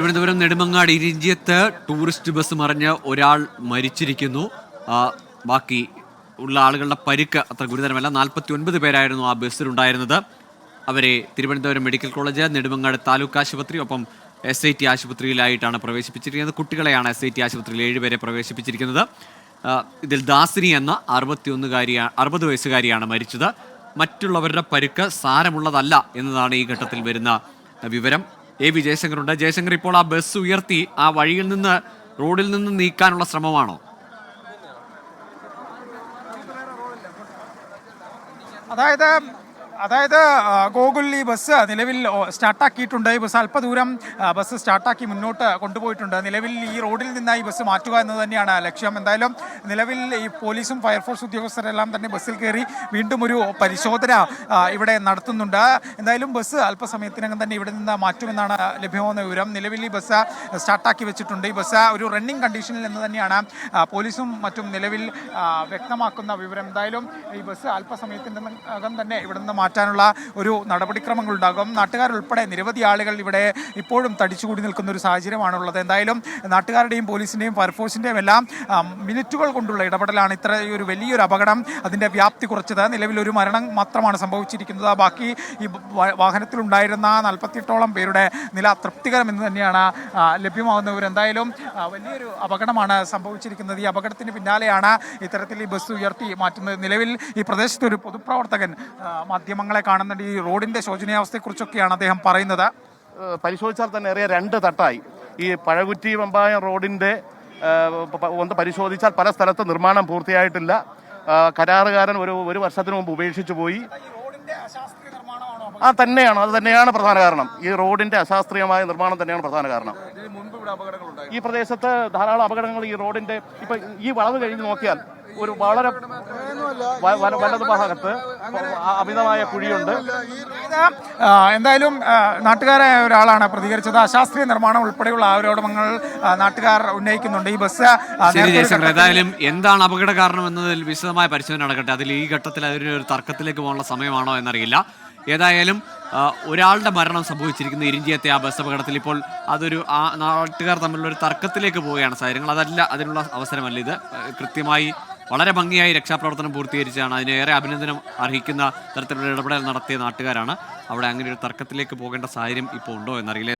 Thiruvananthapuram Nedumangad ഇരിഞ്ചിയത്ത് tourist bus മറിഞ്ഞ് ഒരാൾ മരിച്ചിരിക്കുന്നു. ബാക്കി ഉള്ള ആളുകളുടെ പരിക്ക് അത്ര ഗുരുതരമല്ല. 49 പേരായിരുന്നു ആ ബസ്സിലുണ്ടായിരുന്നത്. അവരെ തിരുവനന്തപുരം മെഡിക്കൽ കോളേജ്, നെടുമങ്ങാട് താലൂക്ക് ആശുപത്രി, ഒപ്പം SIT ആശുപത്രിയിലായിട്ടാണ് പ്രവേശിപ്പിച്ചിരിക്കുന്നത്. കുട്ടികളെയാണ് SIT ആശുപത്രിയിൽ 7 പേരെ പ്രവേശിപ്പിച്ചിരിക്കുന്നത്. ഇതിൽ ദാസിനി എന്ന 60 വയസ്സുകാരിയാണ് മരിച്ചത്. മറ്റുള്ളവരുടെ പരിക്ക് സാരമുള്ളതല്ല എന്നതാണ് ഈ ഘട്ടത്തിൽ വരുന്ന വിവരം. AV ജയശങ്കറുണ്ട്. ജയശങ്കർ, ഇപ്പോൾ ആ ബസ് ഉയർത്തി ആ വഴിയിൽ നിന്ന്, റോഡിൽ നിന്ന് നീക്കാനുള്ള ശ്രമമാണോ? അതായത് ഗോകുൽ ഈ ബസ് നിലവിൽ സ്റ്റാർട്ടാക്കിയിട്ടുണ്ട്. ഈ ബസ് അല്പദൂരം ബസ് സ്റ്റാർട്ടാക്കി മുന്നോട്ട് കൊണ്ടുപോയിട്ടുണ്ട്. നിലവിൽ ഈ റോഡിൽ നിന്ന് ഈ ബസ് മാറ്റുക എന്നത് തന്നെയാണ് ലക്ഷ്യം. എന്തായാലും നിലവിൽ ഈ പോലീസും ഫയർഫോഴ്സ് ഉദ്യോഗസ്ഥരെല്ലാം തന്നെ ബസ്സിൽ കയറി വീണ്ടും ഒരു പരിശോധന ഇവിടെ നടത്തുന്നുണ്ട്. എന്തായാലും ബസ് അല്പസമയത്തിനകം തന്നെ ഇവിടെ നിന്ന് മാറ്റുമെന്നാണ് ലഭ്യമാകുന്ന വിവരം. നിലവിൽ ഈ ബസ് സ്റ്റാർട്ടാക്കി വെച്ചിട്ടുണ്ട്. ഈ ബസ് ഒരു റണ്ണിങ് കണ്ടീഷനിൽ എന്ന് തന്നെയാണ് പോലീസും മറ്റും നിലവിൽ വ്യക്തമാക്കുന്ന വിവരം. എന്തായാലും ഈ ബസ് അല്പസമയത്തിനകം തന്നെ ഇവിടെ നിന്ന് മാറ്റാനുള്ള ഒരു നടപടിക്രമങ്ങൾ ഉണ്ടാകും. നാട്ടുകാരുൾപ്പെടെ നിരവധി ആളുകൾ ഇവിടെ ഇപ്പോഴും തടിച്ചുകൂടി നിൽക്കുന്ന ഒരു സാഹചര്യമാണുള്ളത്. എന്തായാലും നാട്ടുകാരുടെയും പോലീസിൻ്റെയും ഫയർഫോഴ്സിൻ്റെയും എല്ലാം മിനിറ്റുകൾ കൊണ്ടുള്ള ഇടപെടലാണ് ഇത്ര ഒരു വലിയൊരു അപകടം അതിൻ്റെ വ്യാപ്തി കുറച്ചത്. നിലവിൽ ഒരു മരണം മാത്രമാണ് സംഭവിച്ചിരിക്കുന്നത്. ബാക്കി ഈ വാഹനത്തിലുണ്ടായിരുന്ന 48ഓളം പേരുടെ നില തൃപ്തികരമെന്ന് തന്നെയാണ് ലഭ്യമാകുന്നവർ. എന്തായാലും വലിയൊരു അപകടമാണ് സംഭവിച്ചിരിക്കുന്നത്. ഈ അപകടത്തിന് പിന്നാലെയാണ് ഇത്തരത്തിൽ ഈ ബസ് ഉയർത്തി മാറ്റുന്നത്. നിലവിൽ ഈ പ്രദേശത്ത് ഒരു പൊതുപ്രവർത്തകൻ മാധ്യമങ്ങളെ കാണുന്നുണ്ട്. ഈ റോഡിന്റെ ശോചനീയാവസ്ഥയെക്കുറിച്ചൊക്കെയാണ് അദ്ദേഹം പറയുന്നത്. പരിശോധിച്ചാൽ തന്നെ ഏറിയ 2 തട്ടായി. ഈ പഴകുറ്റി വെമ്പായം റോഡിന്റെ ഒന്ന് പരിശോധിച്ചാൽ പല സ്ഥലത്ത് നിർമ്മാണം പൂർത്തിയായിട്ടില്ല. കരാറുകാരൻ ഒരു വർഷത്തിന് മുമ്പ് ഉപേക്ഷിച്ചു പോയി. അത് തന്നെയാണ് പ്രധാന കാരണം. ഈ റോഡിന്റെ അശാസ്ത്രീയമായ നിർമ്മാണം തന്നെയാണ് പ്രധാന കാരണം. ഈ പ്രദേശത്ത് ധാരാളം അപകടങ്ങൾ ഈ റോഡിന്റെ ഇപ്പൊ ഈ വളവ് കഴിഞ്ഞ് നോക്കിയാൽ ഒരു വളരെ വലതു ഭാഗത്ത് അമിതമായ കുഴിയുണ്ട്. എന്തായാലും നാട്ടുകാരായ ഒരാളാണ് പ്രതികരിച്ചത്. അശാസ്ത്രീയ നിർമ്മാണം ഉൾപ്പെടെയുള്ള ആരോപണങ്ങൾ നാട്ടുകാർ ഉന്നയിക്കുന്നുണ്ട്. ഈ ബസ് ഏതായാലും എന്താണ് അപകട കാരണം എന്നതിൽ വിശദമായ പരിശോധന നടക്കട്ടെ. അതിൽ ഈ ഘട്ടത്തിൽ അതിനൊരു തർക്കത്തിലേക്ക് പോകാനുള്ള സമയമാണോ എന്നറിയില്ല. ഏതായാലും ഒരാളുടെ മരണം സംഭവിച്ചിരിക്കുന്ന ഇരിഞ്ചിയത്തെ ആ ബസ് അപകടത്തിൽ ഇപ്പോൾ അതൊരു നാട്ടുകാർ തമ്മിലുള്ള ഒരു തർക്കത്തിലേക്ക് പോവുകയാണ് സാഹചര്യങ്ങൾ. അതല്ല, അതിനുള്ള അവസരമല്ല ഇത്. കൃത്യമായി വളരെ ഭംഗിയായി രക്ഷാപ്രവർത്തനം പൂർത്തീകരിച്ചാണ്. അതിനേറെ അഭിനന്ദനം അർഹിക്കുന്ന തരത്തിലുള്ള ഇടപെടൽ നടത്തിയ നാട്ടുകാരാണ്. അവിടെ അങ്ങനെ ഒരു തർക്കത്തിലേക്ക് പോകേണ്ട സാഹചര്യം ഇപ്പോൾ ഉണ്ടോ എന്നറിയില്ല.